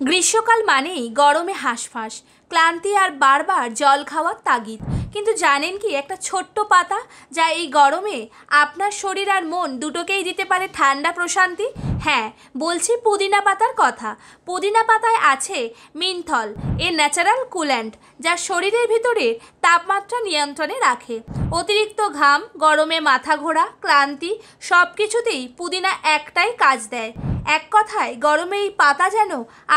গ্রীষ্মকাল মানেই গরমে হাঁসফাঁস, ক্লান্তি আর বারবার জল খাওয়ার তাগিদ। কিন্তু জানেন কি, একটা ছোট্ট পাতা যা এই গরমে আপনার শরীর আর মন দুটোকেই দিতে পারে ঠান্ডা প্রশান্তি। হ্যাঁ, বলছি পুদিনা পাতার কথা। পুদিনা পাতায় আছে মিনথল, এ ন্যাচারাল কুল্যান্ট, যা শরীরের ভিতরে তাপমাত্রা নিয়ন্ত্রণে রাখে। অতিরিক্ত ঘাম, গরমে মাথা ঘোরা, ক্লান্তি সব কিছুতেই পুদিনা একটাই কাজ দেয়। এক কথায়, গরমে এই পাতা যেন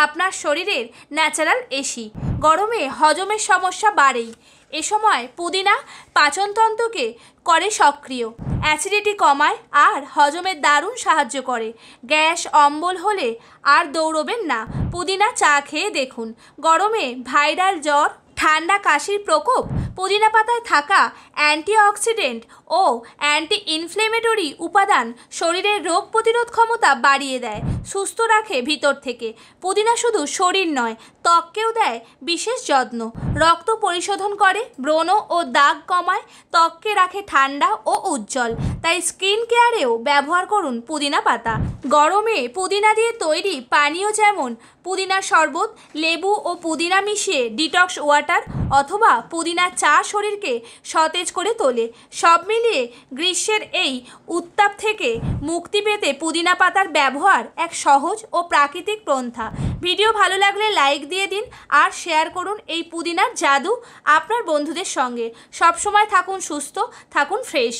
আপনার শরীরের ন্যাচারাল এসি। গরমে হজমের সমস্যা বাড়েই। এ সময় পুদিনা পাচনতন্ত্রকে করে সক্রিয়, অ্যাসিডিটি কমায় আর হজমের দারুণ সাহায্য করে। গ্যাস অম্বল হলে আর দৌড়বেন না, পুদিনা চা খেয়ে দেখুন। গরমে ভাইরাল জ্বর, ঠান্ডা, কাশির প্রকোপ পুদিনা পাতায় থাকা অ্যান্টিঅক্সিডেন্ট ও অ্যান্টি ইনফ্লেমেটরি উপাদান শরীরের রোগ প্রতিরোধ ক্ষমতা বাড়িয়ে দেয়, সুস্থ রাখে ভিতর থেকে। পুদিনা শুধু শরীর নয়, ত্বককেও দেয় বিশেষ যত্ন। রক্ত পরিশোধন করে, ব্রণ ও দাগ কমায়, ত্বককে রাখে ঠান্ডা ও উজ্জ্বল। তাই স্কিন কেয়ারেও ব্যবহার করুন পুদিনা পাতা। গরমে পুদিনা দিয়ে তৈরি পানীয় যেমন পুদিনার শরবত, লেবু ও পুদিনা মিশিয়ে ডিটক্স ওয়াটার, অথবা পুদিনার চা শরীরকে সতেজ করে তোলে। সব মিলিয়ে গ্রীষ্মের এই উত্তাপ থেকে মুক্তি পেতে পুদিনা পাতার ব্যবহার এক সহজ ও প্রাকৃতিক পন্থা। ভিডিও ভালো লাগলে লাইক দিয়ে দিন আর শেয়ার করুন এই পুদিনার জাদু আপনার বন্ধুদের সঙ্গে। সবসময় থাকুন সুস্থ, থাকুন ফ্রেশ।